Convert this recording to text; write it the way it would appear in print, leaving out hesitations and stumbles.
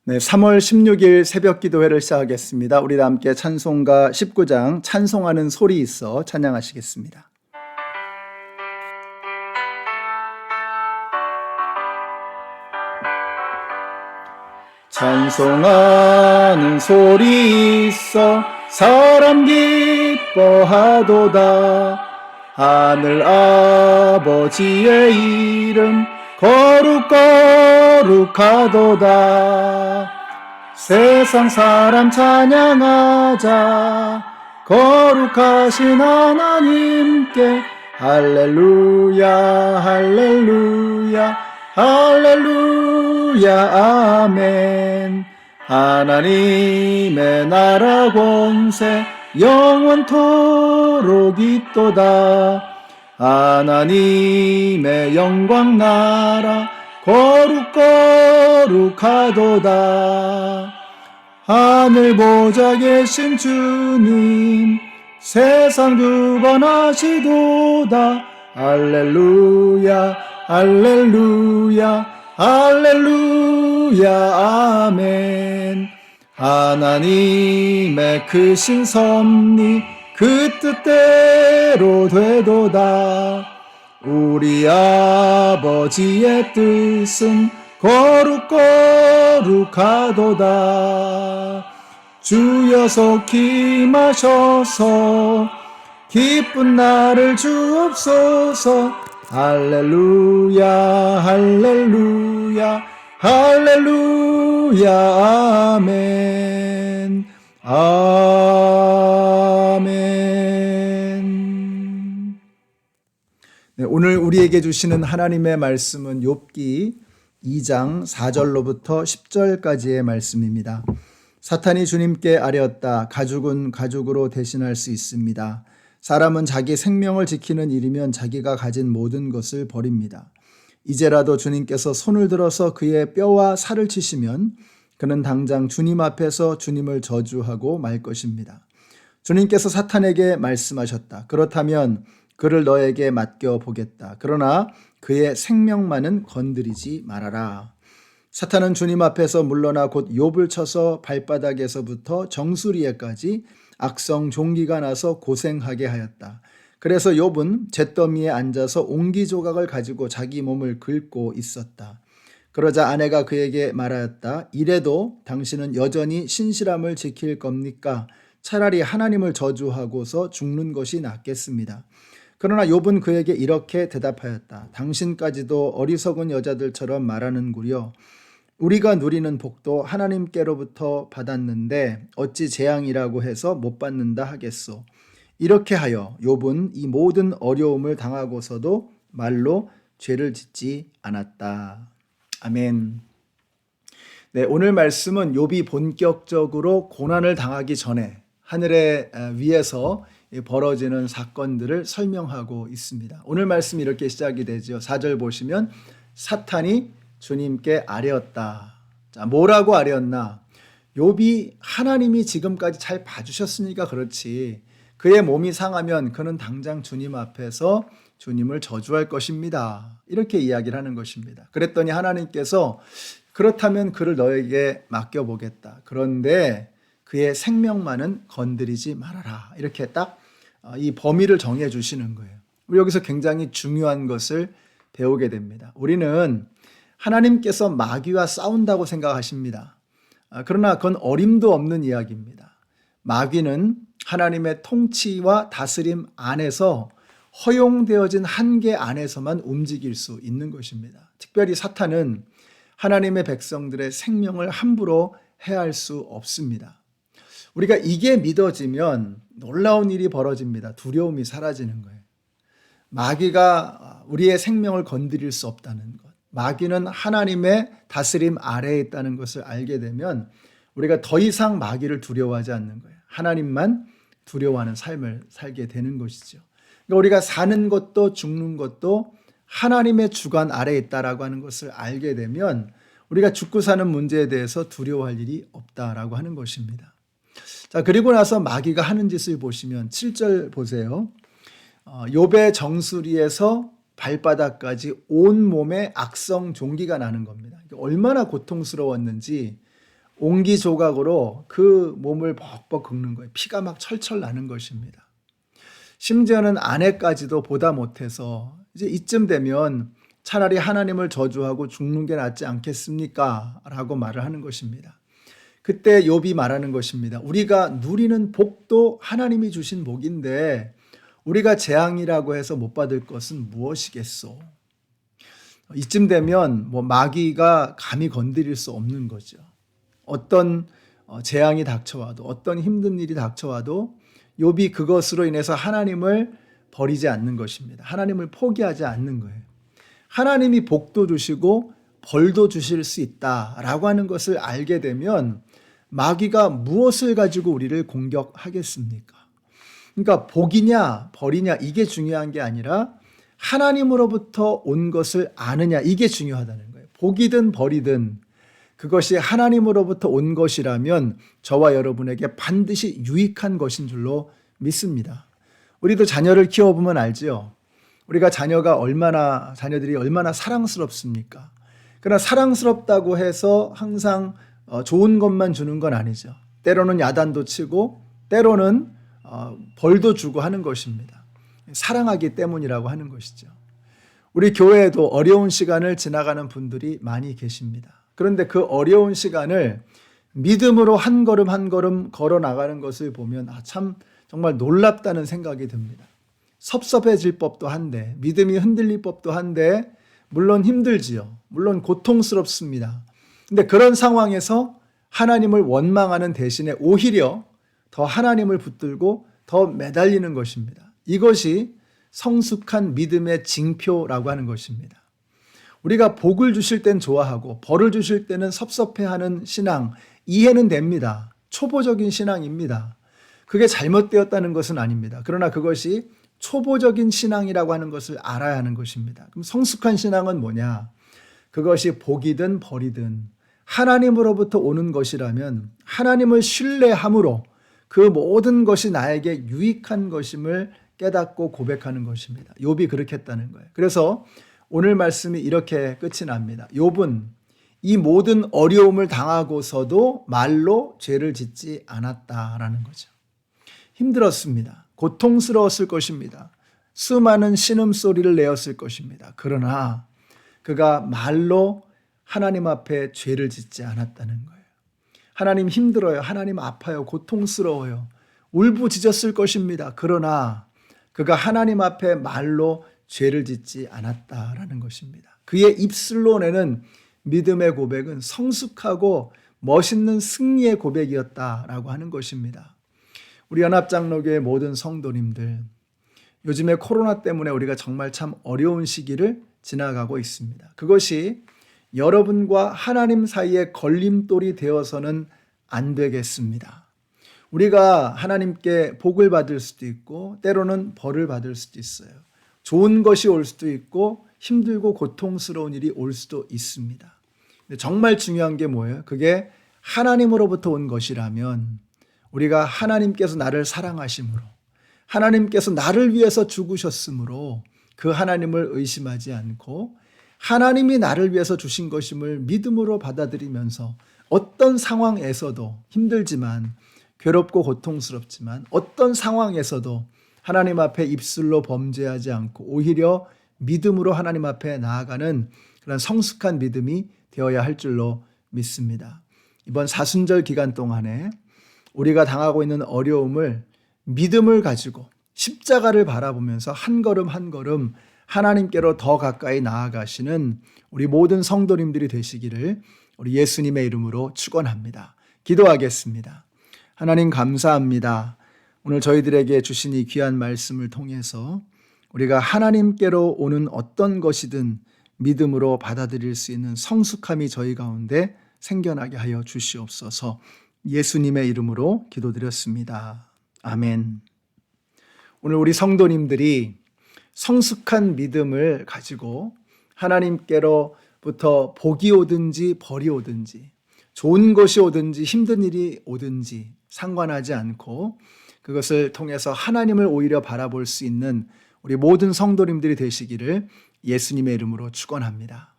네, 3월 16일 새벽 기도회를 시작하겠습니다. 우리 다 함께 찬송가 19장 찬송하는 소리 있어 찬양하시겠습니다. 찬송하는 소리 있어 사람 기뻐하도다. 하늘 아버지의 이름 거룩거룩하도다. 세상 사람 찬양하자. 거룩하신 하나님께 할렐루야 할렐루야 할렐루야 아멘. 하나님의 나라 권세 영원토록 있도다. 하나님의 영광 나라 거룩거룩하도다. 하늘 보좌 계신 주님 세상 주관하시도다. 할렐루야 할렐루야 할렐루야 아멘. 하나님의 크신 섭리 그 뜻대로 되도다. 우리 아버지의 뜻은 거룩거룩하도다. 주여 속히 마셔서 기쁜 날을 주옵소서. 할렐루야 할렐루야 할렐루야 아멘 아멘. 네, 오늘 우리에게 주시는 하나님의 말씀은 욥기 2장 4절로부터 10절까지의 말씀입니다. 사탄이 주님께 아뢰었다. 가죽은 가죽으로 대신할 수 있습니다. 사람은 자기 생명을 지키는 일이면 자기가 가진 모든 것을 버립니다. 이제라도 주님께서 손을 들어서 그의 뼈와 살을 치시면 그는 당장 주님 앞에서 주님을 저주하고 말 것입니다. 주님께서 사탄에게 말씀하셨다. 그렇다면 그를 너에게 맡겨보겠다. 그러나 그의 생명만은 건드리지 말아라. 사탄은 주님 앞에서 물러나 곧 욥을 쳐서 발바닥에서부터 정수리에까지 악성 종기가 나서 고생하게 하였다. 그래서 욥은 잿더미에 앉아서 옹기조각을 가지고 자기 몸을 긁고 있었다. 그러자 아내가 그에게 말하였다. 이래도 당신은 여전히 신실함을 지킬 겁니까? 차라리 하나님을 저주하고서 죽는 것이 낫겠습니다. 그러나 욥은 그에게 이렇게 대답하였다. 당신까지도 어리석은 여자들처럼 말하는구려. 우리가 누리는 복도 하나님께로부터 받았는데 어찌 재앙이라고 해서 못 받는다 하겠소. 이렇게 하여 욥은 이 모든 어려움을 당하고서도 말로 죄를 짓지 않았다. 아멘. 네, 오늘 말씀은 욥이 본격적으로 고난을 당하기 전에 하늘의 위에서 벌어지는 사건들을 설명하고 있습니다. 오늘 말씀이 이렇게 시작이 되죠. 4절 보시면 사탄이 주님께 아뢰었다. 자, 뭐라고 아뢰었나? 욥이 하나님이 지금까지 잘 봐주셨으니까 그렇지. 그의 몸이 상하면 그는 당장 주님 앞에서 주님을 저주할 것입니다. 이렇게 이야기를 하는 것입니다. 그랬더니 하나님께서 그렇다면 그를 너에게 맡겨보겠다. 그런데 그의 생명만은 건드리지 말아라. 이렇게 딱 이 범위를 정해 주시는 거예요. 우리 여기서 굉장히 중요한 것을 배우게 됩니다. 우리는 하나님께서 마귀와 싸운다고 생각하십니다. 그러나 그건 어림도 없는 이야기입니다. 마귀는 하나님의 통치와 다스림 안에서 허용되어진 한계 안에서만 움직일 수 있는 것입니다. 특별히 사탄은 하나님의 백성들의 생명을 함부로 해할 수 없습니다. 우리가 이게 믿어지면 놀라운 일이 벌어집니다. 두려움이 사라지는 거예요. 마귀가 우리의 생명을 건드릴 수 없다는 것. 마귀는 하나님의 다스림 아래에 있다는 것을 알게 되면 우리가 더 이상 마귀를 두려워하지 않는 거예요. 하나님만 두려워하는 삶을 살게 되는 것이죠. 그러니까 우리가 사는 것도 죽는 것도 하나님의 주관 아래에 있다라고 하는 것을 알게 되면 우리가 죽고 사는 문제에 대해서 두려워할 일이 없다라고 하는 것입니다. 자, 그리고 나서 마귀가 하는 짓을 보시면 7절 보세요. 욥의 정수리에서 발바닥까지 온 몸에 악성 종기가 나는 겁니다. 얼마나 고통스러웠는지 옹기 조각으로 그 몸을 벅벅 긁는 거예요. 피가 막 철철 나는 것입니다. 심지어는 아내까지도 보다 못해서 이제 이쯤 되면 차라리 하나님을 저주하고 죽는 게 낫지 않겠습니까? 라고 말을 하는 것입니다. 그때 욥이 말하는 것입니다. 우리가 누리는 복도 하나님이 주신 복인데 우리가 재앙이라고 해서 못 받을 것은 무엇이겠소? 이쯤 되면 마귀가 감히 건드릴 수 없는 거죠. 어떤 재앙이 닥쳐와도 어떤 힘든 일이 닥쳐와도 욥이 그것으로 인해서 하나님을 버리지 않는 것입니다. 하나님을 포기하지 않는 거예요. 하나님이 복도 주시고 벌도 주실 수 있다라고 하는 것을 알게 되면 마귀가 무엇을 가지고 우리를 공격하겠습니까? 그러니까 복이냐 벌이냐 이게 중요한 게 아니라 하나님으로부터 온 것을 아느냐 이게 중요하다는 거예요. 복이든 벌이든 그것이 하나님으로부터 온 것이라면 저와 여러분에게 반드시 유익한 것인 줄로 믿습니다. 우리도 자녀를 키워보면 알죠. 우리가 자녀들이 얼마나 사랑스럽습니까? 그러나 사랑스럽다고 해서 항상 좋은 것만 주는 건 아니죠. 때로는 야단도 치고 때로는 벌도 주고 하는 것입니다. 사랑하기 때문이라고 하는 것이죠. 우리 교회에도 어려운 시간을 지나가는 분들이 많이 계십니다. 그런데 그 어려운 시간을 믿음으로 한 걸음 한 걸음 걸어 나가는 것을 보면 참 정말 놀랍다는 생각이 듭니다. 섭섭해질 법도 한데 믿음이 흔들릴 법도 한데 물론 힘들지요. 물론 고통스럽습니다. 근데 그런 상황에서 하나님을 원망하는 대신에 오히려 더 하나님을 붙들고 더 매달리는 것입니다. 이것이 성숙한 믿음의 징표라고 하는 것입니다. 우리가 복을 주실 땐 좋아하고 벌을 주실 때는 섭섭해하는 신앙 이해는 됩니다. 초보적인 신앙입니다. 그게 잘못되었다는 것은 아닙니다. 그러나 그것이 초보적인 신앙이라고 하는 것을 알아야 하는 것입니다. 그럼 성숙한 신앙은 뭐냐? 그것이 복이든 벌이든 하나님으로부터 오는 것이라면 하나님을 신뢰함으로 그 모든 것이 나에게 유익한 것임을 깨닫고 고백하는 것입니다. 욥이 그렇게 했다는 거예요. 그래서 오늘 말씀이 이렇게 끝이 납니다. 욥은 이 모든 어려움을 당하고서도 말로 죄를 짓지 않았다라는 거죠. 힘들었습니다. 고통스러웠을 것입니다. 수많은 신음소리를 내었을 것입니다. 그러나 그가 말로 하나님 앞에 죄를 짓지 않았다는 거예요. 하나님 힘들어요. 하나님 아파요. 고통스러워요. 울부짖었을 것입니다. 그러나 그가 하나님 앞에 말로 죄를 짓지 않았다라는 것입니다. 그의 입술로 내는 믿음의 고백은 성숙하고 멋있는 승리의 고백이었다라고 하는 것입니다. 우리 연합장로교회 모든 성도님들, 요즘에 코로나 때문에 우리가 정말 참 어려운 시기를 지나가고 있습니다. 그것이 여러분과 하나님 사이에 걸림돌이 되어서는 안 되겠습니다. 우리가 하나님께 복을 받을 수도 있고 때로는 벌을 받을 수도 있어요. 좋은 것이 올 수도 있고 힘들고 고통스러운 일이 올 수도 있습니다. 근데 정말 중요한 게 뭐예요? 그게 하나님으로부터 온 것이라면 우리가 하나님께서 나를 사랑하심으로 하나님께서 나를 위해서 죽으셨으므로 그 하나님을 의심하지 않고 하나님이 나를 위해서 주신 것임을 믿음으로 받아들이면서 어떤 상황에서도 힘들지만 괴롭고 고통스럽지만 어떤 상황에서도 하나님 앞에 입술로 범죄하지 않고 오히려 믿음으로 하나님 앞에 나아가는 그런 성숙한 믿음이 되어야 할 줄로 믿습니다. 이번 사순절 기간 동안에 우리가 당하고 있는 어려움을 믿음을 가지고 십자가를 바라보면서 한 걸음 한 걸음 하나님께로 더 가까이 나아가시는 우리 모든 성도님들이 되시기를 우리 예수님의 이름으로 축원합니다. 기도하겠습니다. 하나님 감사합니다. 오늘 저희들에게 주신 이 귀한 말씀을 통해서 우리가 하나님께로 오는 어떤 것이든 믿음으로 받아들일 수 있는 성숙함이 저희 가운데 생겨나게 하여 주시옵소서. 예수님의 이름으로 기도드렸습니다. 아멘. 오늘 우리 성도님들이 성숙한 믿음을 가지고 하나님께로부터 복이 오든지 벌이 오든지 좋은 것이 오든지 힘든 일이 오든지 상관하지 않고 그것을 통해서 하나님을 오히려 바라볼 수 있는 우리 모든 성도님들이 되시기를 예수님의 이름으로 축원합니다.